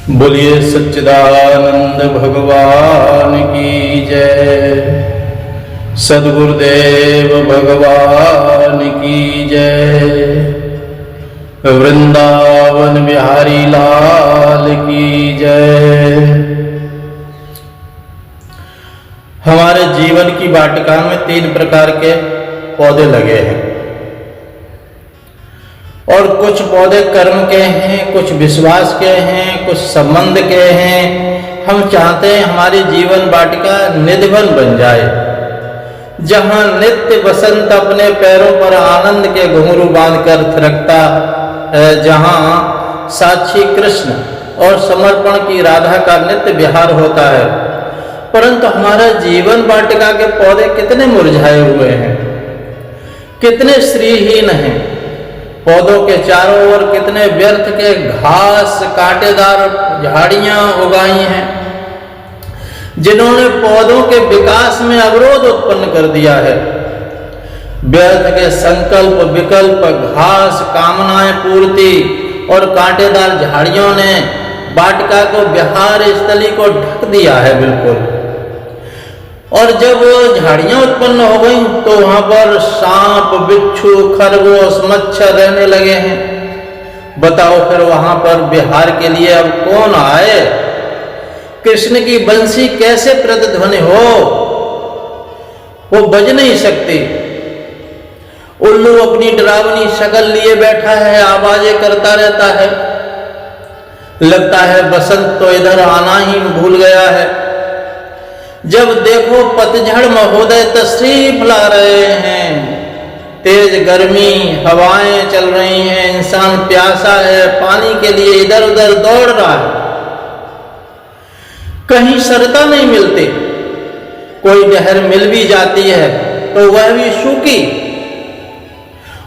बोलिए सच्चिदानंद भगवान की जय। सद्गुरुदेव भगवान की जय। वृंदावन बिहारी लाल की जय। हमारे जीवन की वाटिका में 3 प्रकार के पौधे लगे हैं और कुछ पौधे कर्म के हैं, कुछ विश्वास के हैं, कुछ संबंध के हैं। हम चाहते हैं हमारी जीवन वाटिका निधिवन बन जाए, जहां नित्य बसंत अपने पैरों पर आनंद के घुंघरू बांधकर थिरकता है, जहां साक्षी कृष्ण और समर्पण की राधा का नित्य विहार होता है। परंतु हमारा जीवन वाटिका के पौधे कितने मुरझाए हुए हैं, कितने श्रीहीन हैं। पौधों के चारों ओर कितने व्यर्थ के घास, कांटेदार झाड़ियां उगाई हैं, जिन्होंने पौधों के विकास में अवरोध उत्पन्न कर दिया है। व्यर्थ के संकल्प, विकल्प, घास, कामनाएं पूर्ति और कांटेदार झाड़ियों ने वाटिका को, विहार स्थली को ढक दिया है बिल्कुल। और जब वो झाड़ियां उत्पन्न हो गई तो वहां पर सांप, बिच्छू, खरगोश, मच्छर रहने लगे हैं। बताओ फिर वहां पर विहार के लिए अब कौन आए? कृष्ण की बंसी कैसे प्रतिध्वनि हो? वो बज नहीं सकती। उल्लू अपनी डरावनी शक्ल लिए बैठा है, आवाजें करता रहता है। लगता है बसंत तो इधर आना ही भूल गया है। जब देखो पतझड़ महोदय तशरीफ ला रहे हैं। तेज गर्मी, हवाएं चल रही हैं, इंसान प्यासा है, पानी के लिए इधर उधर दौड़ रहा है। कहीं सरता नहीं मिलती। कोई नहर मिल भी जाती है तो वह भी सूखी,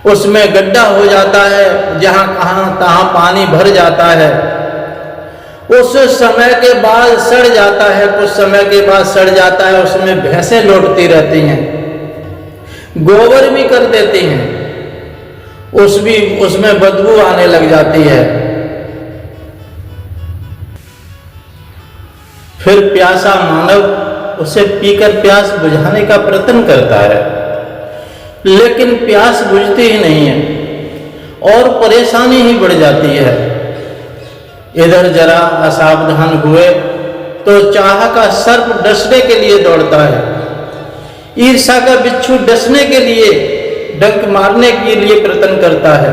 उसमें गड्ढा हो जाता है, जहां कहां तहां पानी भर जाता है। उस समय के बाद सड़ जाता है, कुछ समय के बाद सड़ जाता है, उसमें भैंसें लौटती रहती हैं, गोबर भी कर देती हैं, उसमें बदबू आने लग जाती है। फिर प्यासा मानव उसे पीकर प्यास बुझाने का प्रयत्न करता है, लेकिन प्यास बुझती ही नहीं है और परेशानी ही बढ़ जाती है। इधर जरा असावधान हुए तो चाह का सर्प डसने के लिए दौड़ता है, ईर्ष्या का बिच्छू डसने के लिए, डंक मारने के लिए प्रयत्न करता है।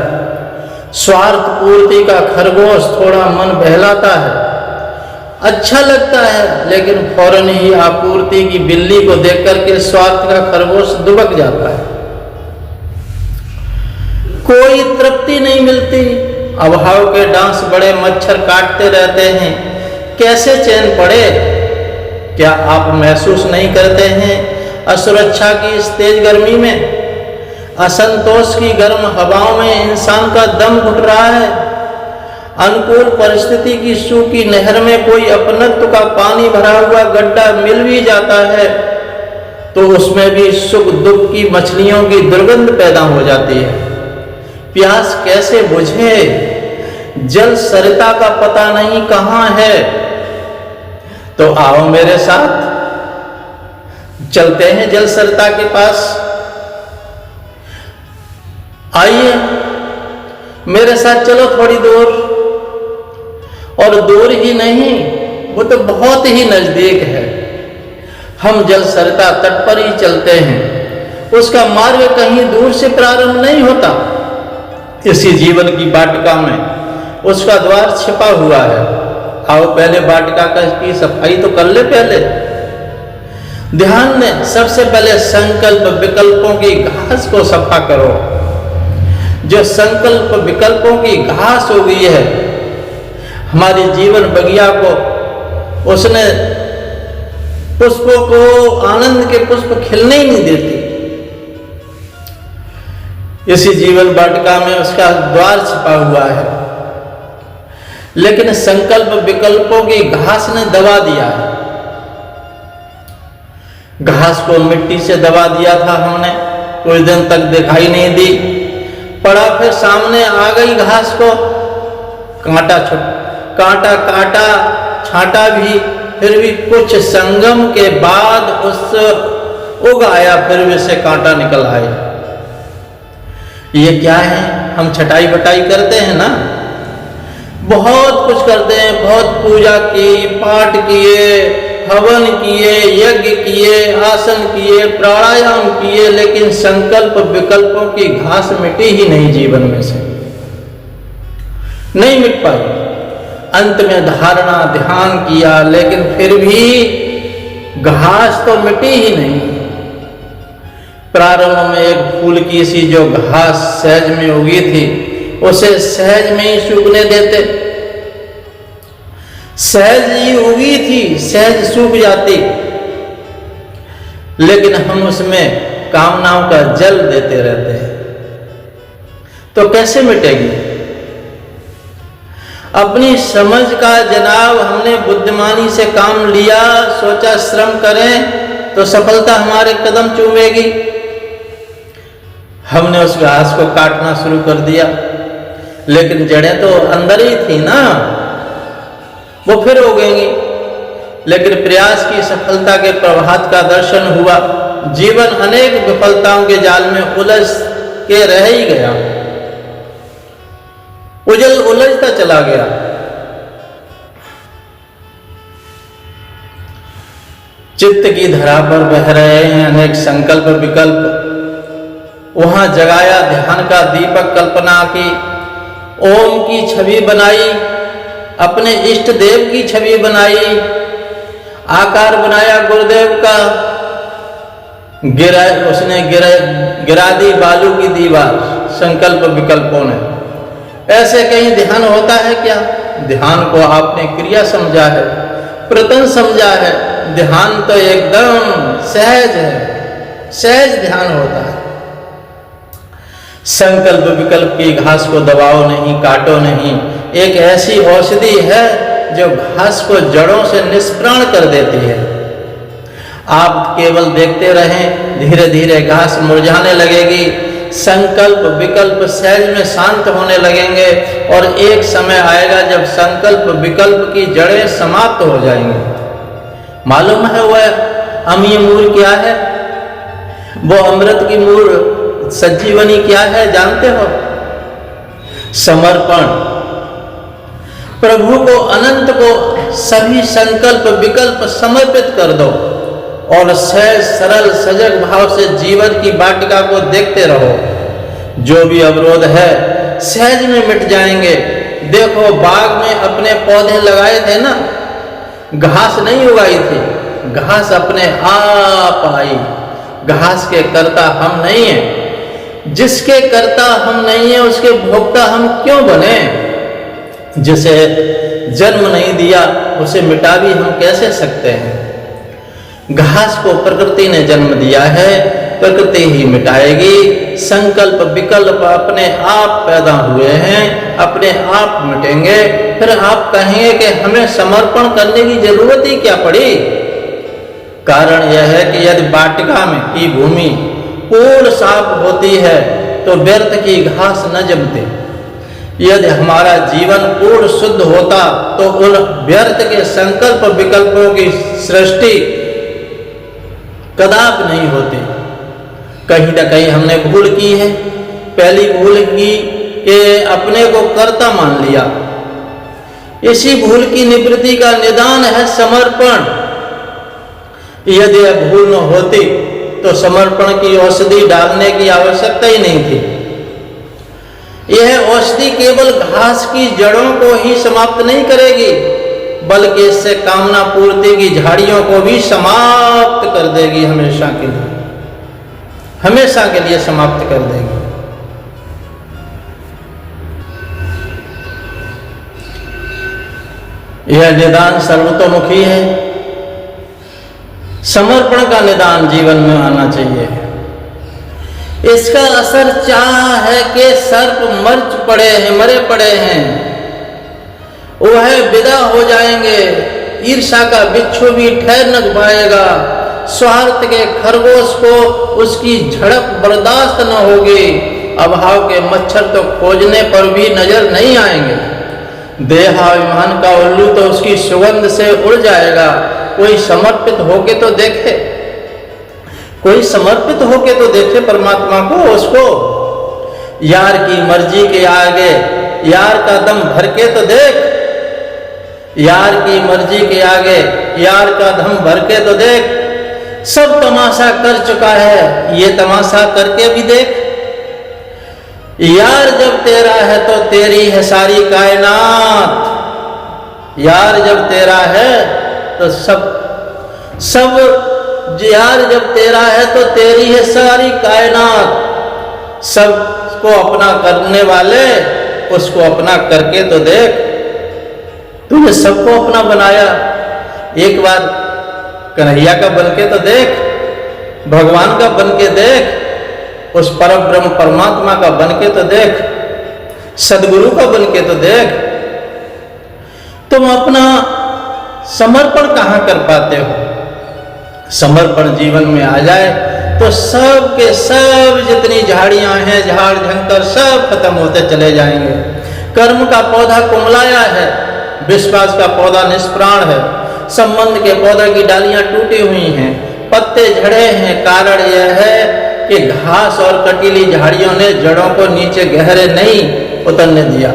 स्वार्थ पूर्ति का खरगोश थोड़ा मन बहलाता है, अच्छा लगता है, लेकिन फौरन ही आपूर्ति की बिल्ली को देख करके स्वार्थ का खरगोश दुबक जाता है। कोई तृप्ति नहीं मिलती। अभाव के डांस बड़े मच्छर काटते रहते हैं, कैसे चैन पड़े? क्या आप महसूस नहीं करते हैं असुरक्षा की इस तेज गर्मी में, असंतोष की गर्म हवाओं में इंसान का दम घुट रहा है? अनुकूल परिस्थिति की सूखी नहर में कोई अपनत्व का पानी भरा हुआ गड्ढा मिल भी जाता है तो उसमें भी सुख दुख की मछलियों की दुर्गंध पैदा हो जाती है। प्यास कैसे बुझे? जल सरिता का पता नहीं कहां है। तो आओ मेरे साथ, चलते हैं जल सरिता के पास। आइए मेरे साथ, चलो थोड़ी दूर, और दूर ही नहीं, वो तो बहुत ही नजदीक है। हम जल सरिता तट पर ही चलते हैं। उसका मार्ग कहीं दूर से प्रारंभ नहीं होता। इसी जीवन की वाटिका में उसका द्वार छिपा हुआ है। आओ पहले वाटिका की सफाई तो कर ले। पहले ध्यान दें, सबसे पहले संकल्प विकल्पों की घास को सफा करो। जो संकल्प विकल्पों की घास हो गई है हमारी जीवन बगिया को, उसने पुष्पों को, आनंद के पुष्प खिलने ही नहीं देती। इसी जीवन वाटिका में उसका द्वार छिपा हुआ है, लेकिन संकल्प विकल्पों की घास ने दबा दिया है। घास को मिट्टी से दबा दिया था हमने, कुछ दिन तक दिखाई नहीं दी, पड़ा फिर सामने आ गई घास को, कांटा कांटा काटा, छांटा भी, फिर भी कुछ संगम के बाद उस उग आया, फिर भी से कांटा निकल आया। ये क्या है? हम छटाई बटाई करते हैं ना, बहुत कुछ करते हैं, बहुत पूजा की, पाठ किए, हवन किए, यज्ञ किए, आसन किए, प्राणायाम किए, लेकिन संकल्प विकल्पों की घास मिटी ही नहीं जीवन में से, नहीं मिट पाई। अंत में धारणा ध्यान किया, लेकिन फिर भी घास तो मिटी ही नहीं। प्रारंभ में एक फूल की सी जो घास सहज में उगी थी, उसे सहज में ही सूखने देते, सहज ही उगी थी, सहज सूख जाती, लेकिन हम उसमें कामनाओं का जल देते रहते हैं, तो कैसे मिटेगी? अपनी समझ का जनाब हमने बुद्धिमानी से काम लिया, सोचा श्रम करें तो सफलता हमारे कदम चूमेगी। हमने उस घास को काटना शुरू कर दिया, लेकिन जड़ें तो अंदर ही थी ना, वो फिर उगेंगी। लेकिन प्रयास की सफलता के प्रभात का दर्शन हुआ। जीवन अनेक विफलताओं के जाल में उलझ के रह ही गया, उलझता चला गया। चित्त की धरा पर बह रहे हैं अनेक संकल्प विकल्प। वहां जगाया ध्यान का दीपक, कल्पना की, ओम की छवि बनाई, अपने इष्ट देव की छवि बनाई, आकार बनाया गुरुदेव का, गिरा दी बालू की दीवार संकल्प विकल्पों ने। ऐसे कहीं ध्यान होता है क्या? ध्यान को आपने क्रिया समझा है, प्रतन समझा है। ध्यान तो एकदम सहज है, सहज ध्यान होता है। संकल्प विकल्प की घास को दबाओ नहीं, काटो नहीं। एक ऐसी औषधि है जो घास को जड़ों से निष्प्राण कर देती है। आप केवल देखते रहें, धीरे धीरे घास मुरझाने लगेगी, संकल्प विकल्प सहज में शांत होने लगेंगे, और एक समय आएगा जब संकल्प विकल्प की जड़ें समाप्त हो जाएंगी। मालूम है वह अमीय मूल क्या है? वो अमृत की मूल सज्जीवनी क्या है जानते हो? समर्पण। प्रभु को, अनंत को सभी संकल्प विकल्प समर्पित कर दो और सहज सरल सजग भाव से जीवन की वाटिका को देखते रहो। जो भी अवरोध है सहज में मिट जाएंगे। देखो, बाग में अपने पौधे लगाए थे ना, घास नहीं उगाई थी, घास अपने आप आई। घास के कर्ता हम नहीं हैं। जिसके कर्ता हम नहीं है, उसके भोक्ता हम क्यों बने? जिसे जन्म नहीं दिया उसे मिटा भी हम कैसे सकते हैं? घास को प्रकृति ने जन्म दिया है, प्रकृति ही मिटाएगी। संकल्प विकल्प अपने आप पैदा हुए हैं, अपने आप मिटेंगे। फिर आप कहेंगे कि हमें समर्पण करने की जरूरत ही क्या पड़ी? कारण यह है कि यदि वाटिका में की भूमि पूर्ण साफ होती है तो व्यर्थ की घास न जमती। यदि हमारा जीवन पूर्ण शुद्ध होता तो उन व्यर्थ के संकल्प विकल्पों की सृष्टि कदापि नहीं होती। कहीं न कहीं हमने भूल की है। पहली भूल की कि अपने को कर्ता मान लिया। इसी भूल की निवृत्ति का निदान है समर्पण। यदि यह भूल न होती तो समर्पण की औषधि डालने की आवश्यकता ही नहीं थी। यह औषधि केवल घास की जड़ों को ही समाप्त नहीं करेगी, बल्कि इससे कामना पूर्ति की झाड़ियों को भी समाप्त कर देगी। हमेशा के लिए, हमेशा के लिए समाप्त कर देगी। यह निदान सर्वतोमुखी है। समर्पण का निदान जीवन में आना चाहिए। इसका असर चाह है कि सर्प मरे पड़े हैं, वह विदा हो जाएंगे। ईर्षा का बिच्छू भी ठहर न पाएगा। स्वार्थ के खरगोश को उसकी झड़प बर्दाश्त न होगी। अभाव के मच्छर तो खोजने पर भी नजर नहीं आएंगे। देहाभिमान का उल्लू तो उसकी सुगंध से उड़ जाएगा। कोई समर्पित होके तो देखे, कोई समर्पित होके तो देखे परमात्मा को, उसको यार की मर्जी के आगे यार का दम भर के तो देख, यार की मर्जी के आगे यार का दम भर के तो देख। सब तमाशा कर चुका है, ये तमाशा करके भी देख। यार जब तेरा है तो तेरी है सारी कायनात, यार जब तेरा है तो सब यार जब तेरा है तो तेरी है सारी कायनात। सबको अपना करने वाले उसको अपना करके तो देख। तूने सबको अपना बनाया, एक बार कन्हैया का बनके तो देख, भगवान का बनके देख, उस परम ब्रह्म परमात्मा का बनके तो देख, सदगुरु का बनके तो देख। तुम अपना समर्पण कहाँ कर पाते हो? समर्पण जीवन में आ जाए तो सब के सब जितनी झाड़ियां हैं, झाड़ झंकर सब खत्म होते चले जाएंगे। कर्म का पौधा कुमलाया है, विश्वास का पौधा निष्प्राण है, संबंध के पौधे की डालियां टूटी हुई हैं, पत्ते झड़े हैं। कारण यह है कि घास और कटीली झाड़ियों ने जड़ों को नीचे गहरे नहीं उतरने दिया।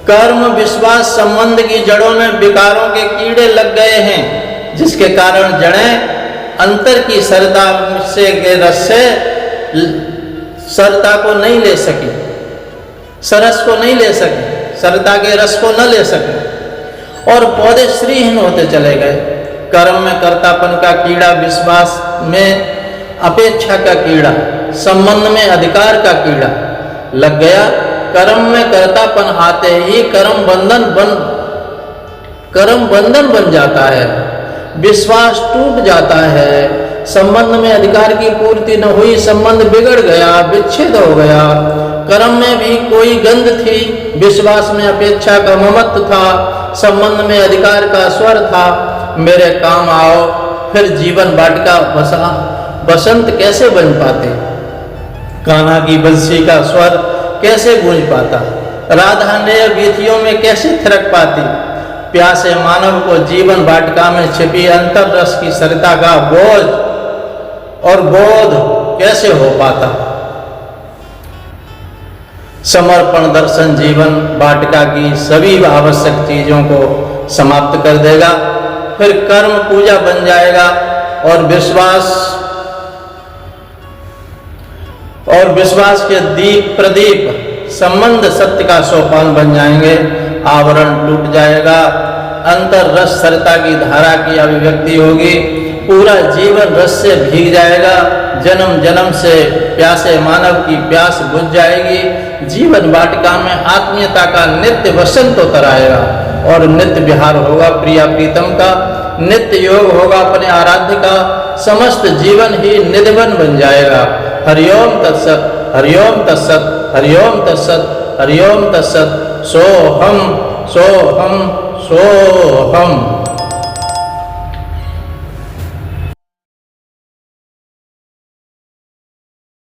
कर्म विश्वास संबंध की जड़ों में विकारों के कीड़े लग गए हैं, जिसके कारण जड़ें अंतर की सरता से के रस से सरता को नहीं ले सकी, सरस को नहीं ले सके, सरता के रस को न ले सके और पौधे श्रीहीन होते चले गए। कर्म में कर्तापन का कीड़ा, विश्वास में अपेक्षा का कीड़ा, संबंध में अधिकार का कीड़ा लग गया। कर्म में कर्तापन आते ही कर्म बंधन बन जाता है, विश्वास टूट जाता है, संबंध में अधिकार की पूर्ति न हुई, संबंध बिगड़ गया, विच्छेद हो गया। कर्म में भी कोई गंध थी, विश्वास में अपेक्षा का ममत्व था, संबंध में अधिकार का स्वर था, मेरे काम आओ। फिर जीवन वाटिका बसंत कैसे बन पाते? कान्हा की बंसी का स्वर कैसे गूंज पाता? राधा ने वीथियों में कैसे थिरक पाती? प्यासे मानव को जीवन वाटिका में छिपी अंतर रस की सरिता का बोझ और बोध कैसे हो पाता? समर्पण दर्शन जीवन वाटिका की सभी आवश्यक चीजों को समाप्त कर देगा। फिर कर्म पूजा बन जाएगा और विश्वास के दीप प्रदीप संबंध सत्य का सोपान बन जाएंगे। आवरण टूट जाएगा, अंतर रस सरिता की धारा की अभिव्यक्ति होगी, पूरा जीवन रस से भीग जाएगा। जन्म जन्म से प्यासे मानव की प्यास बुझ जाएगी। जीवन वाटिका में आत्मीयता का नित्य वसंत उतर आएगा और नित्य विहार होगा प्रिया प्रीतम का, नित्य योग होगा अपने आराध्य का। समस्त जीवन ही निधिवन बन जाएगा। हरिओम तत्सत, हरिओम तत्सत, हरिओम तत्सत, हरिओम तत्सत। सोहम सोहम सोहम।